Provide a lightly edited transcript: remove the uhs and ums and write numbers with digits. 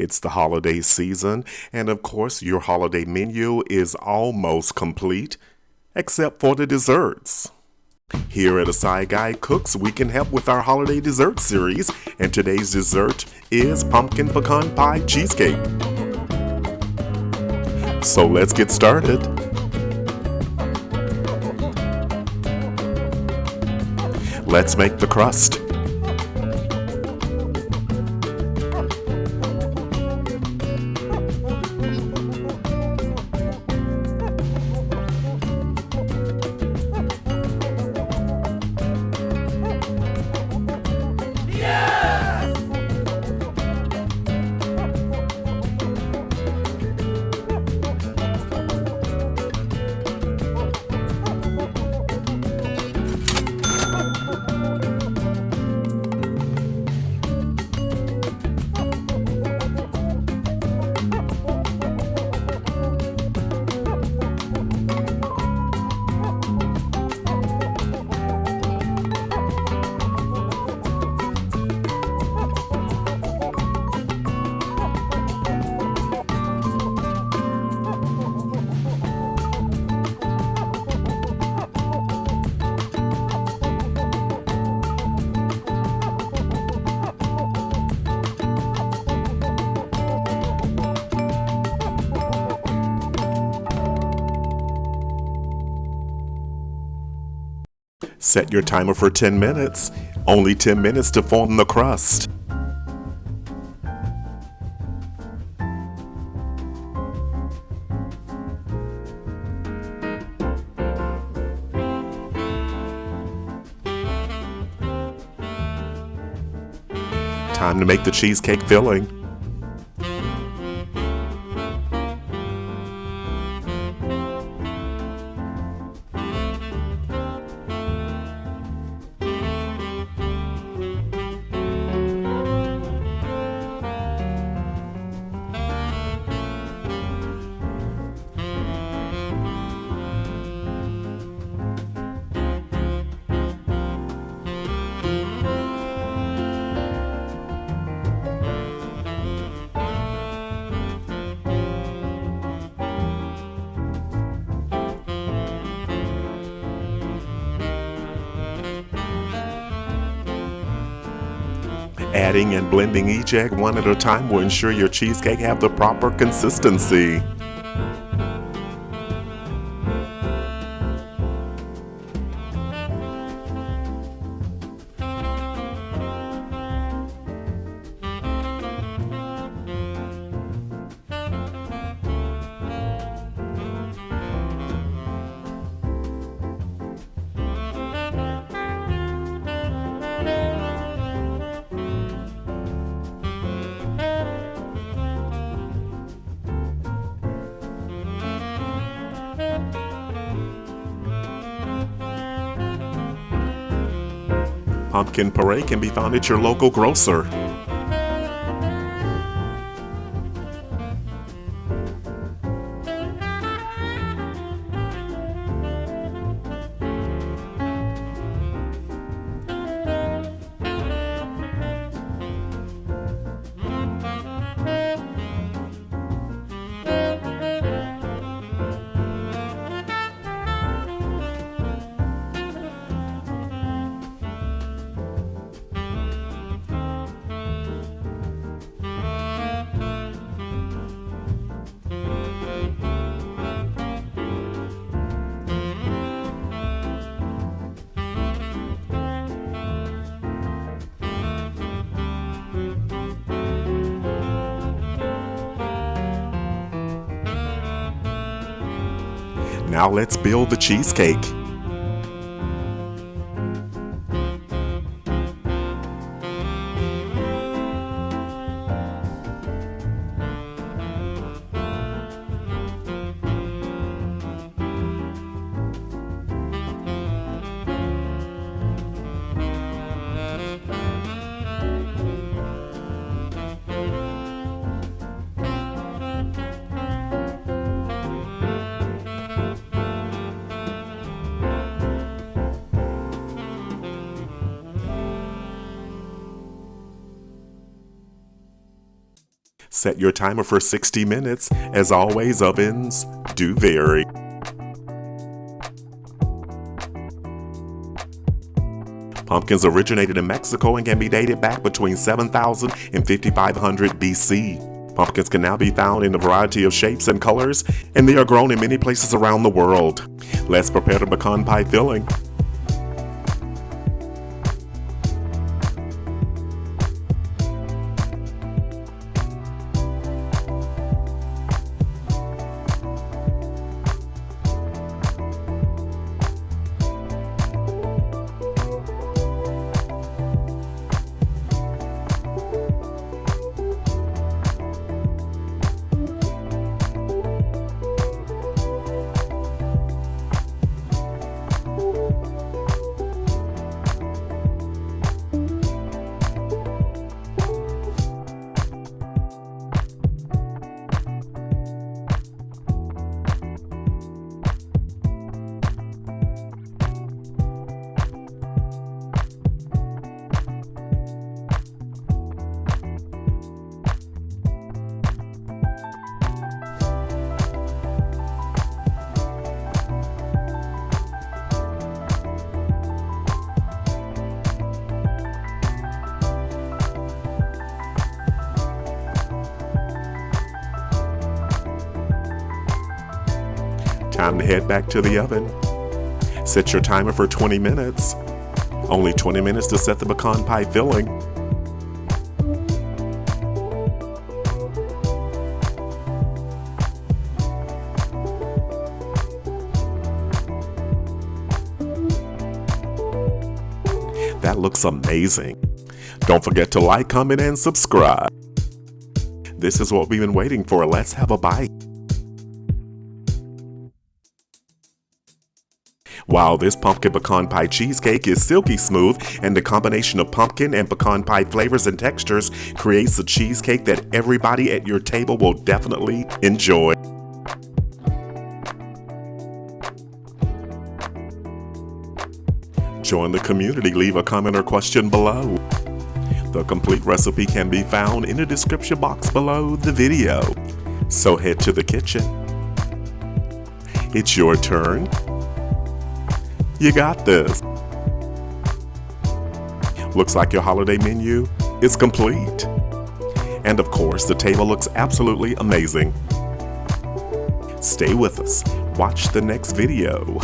It's the holiday season, and of course, your holiday menu is almost complete, except for the desserts. Here at Asai Guide Cooks, we can help with our holiday dessert series, and today's dessert is pumpkin pecan pie cheesecake. So let's get started. Let's make the crust. Set your timer for 10 minutes. Only 10 minutes to form the crust. Time to make the cheesecake filling. Adding and blending each egg one at a time will ensure your cheesecake have the proper consistency. Pumpkin puree can be found at your local grocer. Now let's build the cheesecake. Set your timer for 60 minutes. As always, ovens do vary. Pumpkins originated in Mexico and can be dated back between 7000 and 5500 BC. Pumpkins can now be found in a variety of shapes and colors, and they are grown in many places around the world. Let's prepare the pecan pie filling. Time to head back to the oven. Set your timer for 20 minutes. Only 20 minutes to set the pecan pie filling. That looks amazing. Don't forget to like, comment, and subscribe. This is what we've been waiting for. Let's have a bite. Wow, this pumpkin pecan pie cheesecake is silky smooth, and the combination of pumpkin and pecan pie flavors and textures creates a cheesecake that everybody at your table will definitely enjoy. Join the community, leave a comment or question below. The complete recipe can be found in the description box below the video. So head to the kitchen. It's your turn. You got this. Looks like your holiday menu is complete. And of course, the table looks absolutely amazing. Stay with us. Watch the next video.